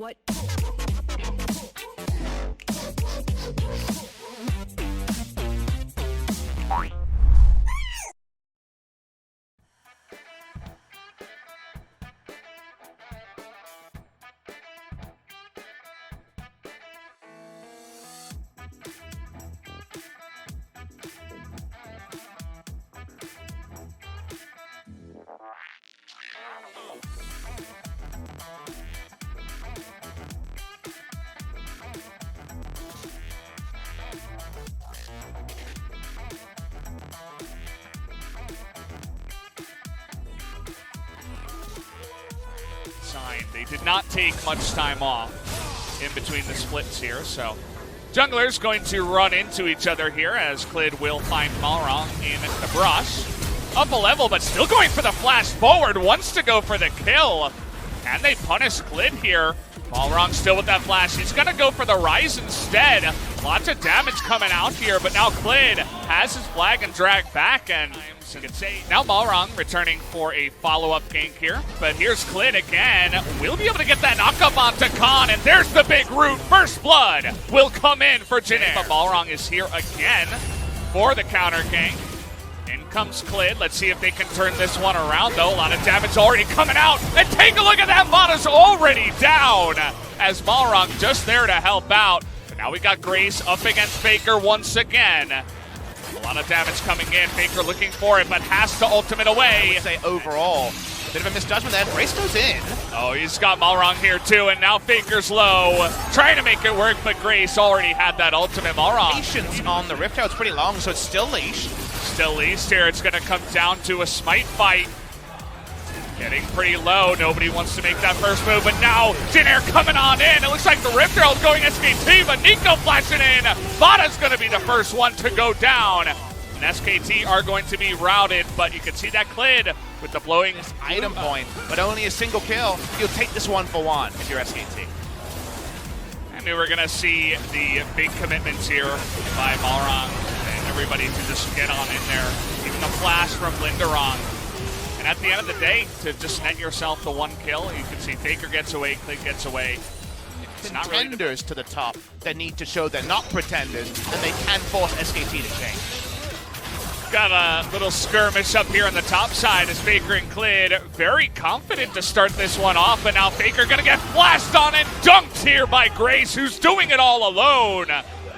What? They did not take much time off in between the splits here, so junglers going to run into each other here as Clid will find Malrong in the brush. Up a level, but still going for the flash forward, wants to go for the kill. And they punish Clid here. Malrong still with that flash. He's gonna go for the rise instead. Lots of damage coming out here, but now Clid has his flag and drag back, and now Malrong returning for a follow-up gank here. But here's Clid again. We'll be able to get that knock-up onto Khan, and there's the big root. First blood will come in for Jinair. But Malrong is here again for the counter gank. In comes Clid. Let's see if they can turn this one around, though. A lot of damage already coming out. And take a look at that. Mata's already down as Malrong just there to help out. But now we got Grace up against Faker once again. A lot of damage coming in. Faker looking for it, but has to ultimate away. I would say overall, bit of a misjudgment there. Grace goes in. Oh, he's got Malrong here too, and now Faker's low. Trying to make it work, but Grace already had that ultimate. Malrong. Patience on the Rift Tower's pretty long, so it's still leashed. Still leashed here. It's going to come down to a smite fight. Getting pretty low. Nobody wants to make that first move, but now Jinair coming on in. It looks like the Rift Herald's going SKT, but Nico flashing in. Vada's going to be the first one to go down. And SKT are going to be routed, but you can see that Clid with the blowing item point, but only a single kill. You'll take this one for one if you're SKT. I knew we were going to see the big commitments here by Malrong and everybody to just get on in there. Even the flash from Linderong. And at the end of the day, to just net yourself the one kill, you can see Faker gets away, Clid gets away. It's contenders really to the top that need to show they're not pretenders, and they can force SKT to change. Got a little skirmish up here on the top side as Faker and Clid very confident to start this one off, but now Faker gonna get flashed on and dunked here by Grace, who's doing it all alone.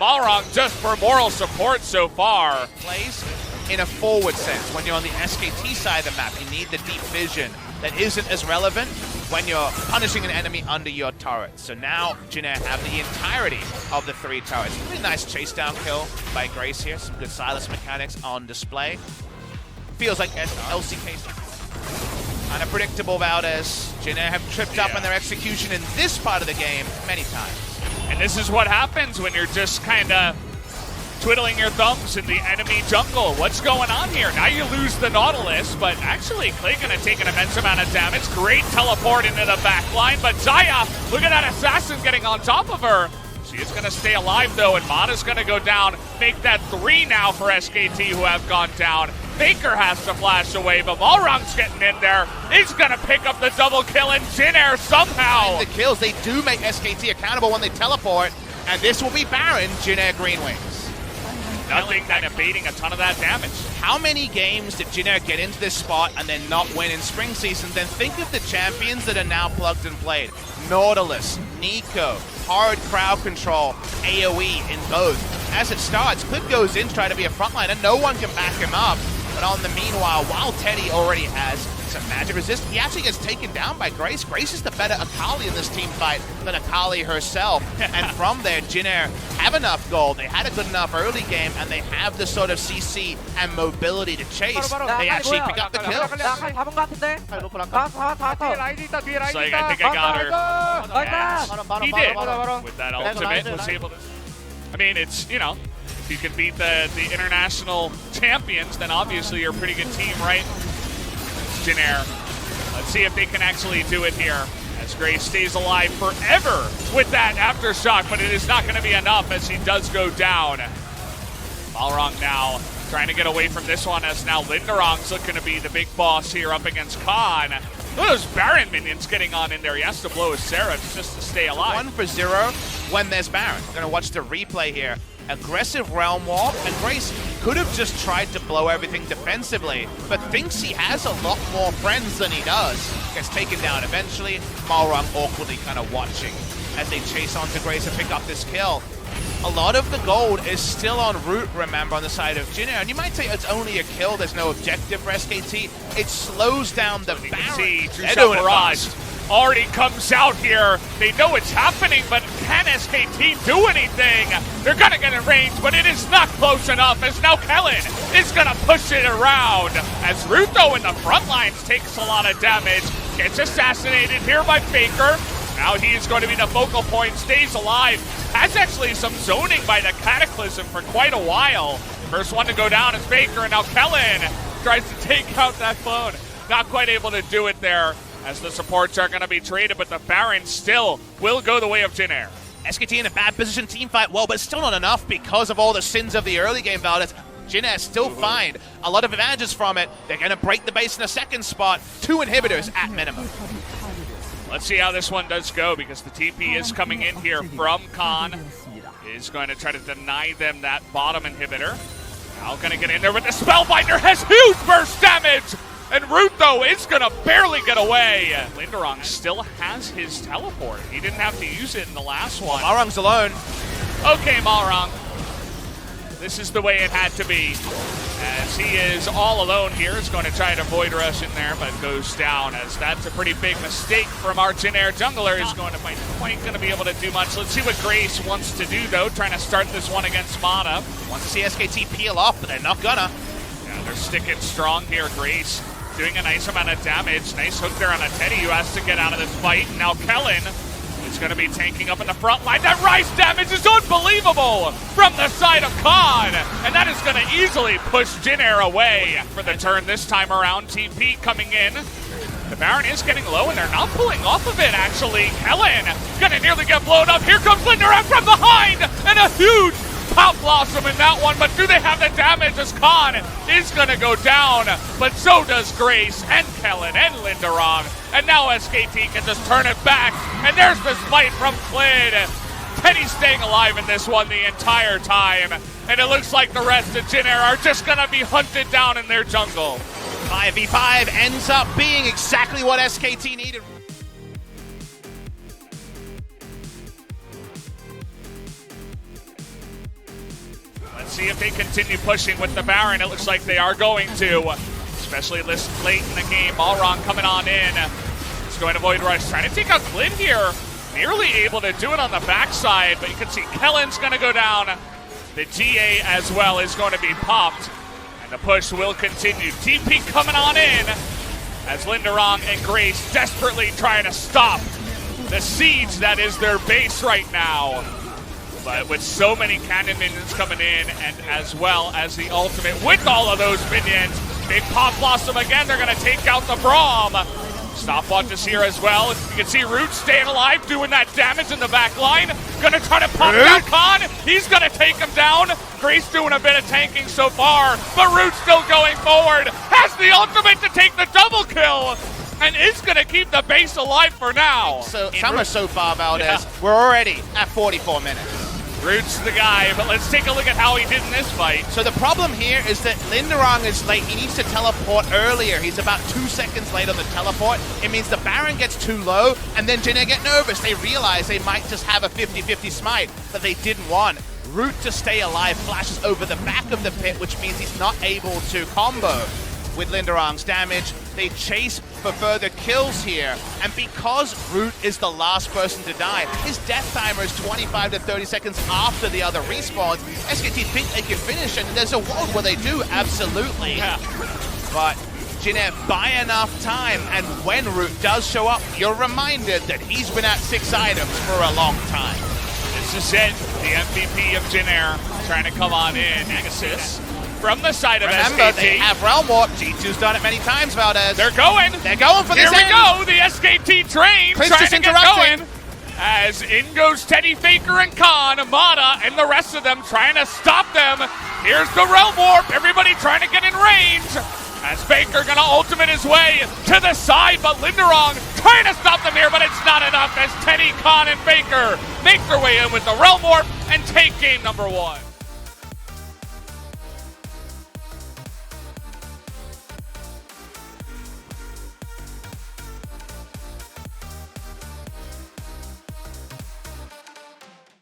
Malrong just for moral support so far. Plays in a forward sense. When you're on the SKT side of the map, you need the deep vision that isn't as relevant when you're punishing an enemy under your turret. So now Jinair have the entirety of the 3 turrets. Really nice chase down kill by Grace here. Some good silence mechanics on display. Feels like LCK. Unpredictable Valdez. Jinair have tripped up in their execution in this part of the game many times. And this is what happens when you're just kind of twiddling your thumbs in the enemy jungle. What's going on here? Now you lose the Nautilus, but actually Clay gonna take an immense amount of damage. Great teleport into the back line, but Zaya, look at that assassin getting on top of her. She is gonna stay alive though, and Mata's gonna go down. Make that 3 now for SKT, who have gone down. Faker has to flash away, but Malrong's getting in there. He's gonna pick up the double kill, and Jinair somehow. The kills, they do make SKT accountable when they teleport, and this will be Baron Jinair Green Wings. Nothing kind of baiting a ton of that damage. How many games did Jinair get into this spot and then not win in spring season? Then think of the champions that are now plugged and played. Nautilus, Nico, hard crowd control, AoE in both. As it starts, Clid goes in to try to be a frontliner. No one can back him up. But on the meanwhile, while Teddy already has some magic resist, he actually gets taken down by Grace. Grace is the better Akali in this team fight than Akali herself. And from there, Jinair have enough gold. They had a good enough early game, and they have the sort of CC and mobility to chase. They actually pick up the kill. So I think I got her. Yes, he did. With that ultimate, was able to. I mean, it's, you know, if you can beat the international champions, then obviously you're a pretty good team, right? Jinair. Let's see if they can actually do it here. As Grace stays alive forever with that aftershock, but it is not going to be enough as he does go down. Malrong now trying to get away from this one as now Linderong's looking to be the big boss here up against Khan. Look at those Baron minions getting on in there. He has to blow his Seraph just to stay alive. 1 for 0 when there's Baron. We're going to watch the replay here. Aggressive Realm Warp, and Grace could have just tried to blow everything defensively, but thinks he has a lot more friends than he does. Gets taken down eventually. Malrang awkwardly kind of watching as they chase onto Grace and pick up this kill. A lot of the gold is still on Root, remember, on the side of Jin Air. And you might say it's only a kill, there's no objective for SKT. It slows down the Baron. They're doing Mirage already comes out here. They know it's happening, but can SKT do anything? They're gonna get in range, but it is not close enough as now Kellen is gonna push it around. As Ruto in the front lines takes a lot of damage, gets assassinated here by Faker. Now he is going to be the focal point, stays alive. Has actually some zoning by the Cataclysm for quite a while. First one to go down is Faker, and now Kellen tries to take out that phone. Not quite able to do it there, as the supports are going to be traded, but the Baron still will go the way of Jin Air. SKT in a bad position, team fight well, but still not enough because of all the sins of the early game, Valdez. Jin Air still find a lot of advantages from it. They're going to break the base in a second spot. 2 inhibitors at minimum. Let's see how this one does go, because the TP is coming in here from Khan. Is going to try to deny them that bottom inhibitor. Now going to get in there with the Spellbinder, has huge burst damage! And Root, though, is going to barely get away. Linderong still has his teleport. He didn't have to use it in the last one. Malrang's alone. Okay, Malrang. This is the way it had to be. As he is all alone here, is going to try to Void Rush in there, but goes down, as that's a pretty big mistake from our Jin Air jungler. Is going to quite going to be able to do much. Let's see what Grace wants to do, though, trying to start this one against Mana. Wants to see SKT peel off, but they're not gonna. Yeah, they're sticking strong here. Grace doing a nice amount of damage. Nice hook there on a Teddy, who has to get out of this fight. Now Kellen is going to be tanking up in the front line. That rise damage is unbelievable from the side of Khan, and that is going to easily push Jin Air away for the turn this time around. TP coming in. The Baron is getting low, and they're not pulling off of it, actually. Kellen going to nearly get blown up. Here comes Linderong from behind, and a huge Pop Blossom in that one, but do they have the damage as Khan is going to go down, but so does Grace and Kellen and Linderong, and now SKT can just turn it back, and there's the fight from Clid. Teddy staying alive in this one the entire time, and it looks like the rest of Jin Air are just going to be hunted down in their jungle. 5v5 ends up being exactly what SKT needed. Let's see if they continue pushing with the Baron. It looks like they are going to, especially this late in the game. Malrang coming on in. He's going to Void Rush, trying to take out Clid here. Nearly able to do it on the backside, but you can see Kellen's going to go down. The GA as well is going to be popped, and the push will continue. TP coming on in as Linderong and Grace desperately trying to stop the siege that is their base right now. But with so many cannon minions coming in, and as well as the ultimate with all of those minions, big Pop Blossom again, they're going to take out the Braum. Stopwatch is here as well. You can see Root staying alive, doing that damage in the back line. Gonna try to pop down Khan. He's gonna take him down. Grace doing a bit of tanking so far, but Root still going forward. Has the ultimate to take the double kill, and is gonna keep the base alive for now. So summer so far, Valdez. We're already at 44 minutes. Root's the guy, but let's take a look at how he did in this fight. So the problem here is that Linderong is late. He needs to teleport earlier. He's about 2 seconds late on the teleport. It means the Baron gets too low, and then Jin Air get nervous. They realize they might just have a 50-50 smite that they didn't want. Root to stay alive flashes over the back of the pit, which means he's not able to combo with Linderong's damage. They chase for further kills here, and because Root is the last person to die, his death timer is 25 to 30 seconds after the other respawns. SKT think they can finish, and there's a world where they do, absolutely. Yeah. But Jin Air buy enough time, and when Root does show up, you're reminded that he's been at 6 items for a long time. This is it, the MVP of Jin Air trying to come on in. Agassiz from the side of Remember, SKT. they have Realm Warp. G2's done it many times, Valdez. They're going. They're going for this Here we end. go. The SKT train Chris trying just to get interrupting. going. As in goes Teddy, Faker, and Khan, Amada, and the rest of them trying to stop them. Here's the Realm Warp, everybody trying to get in range. As Faker gonna ultimate his way to the side, but Linderong trying to stop them here, but it's not enough as Teddy, Khan, and Faker make their way in with the Realm Warp and take game number 1.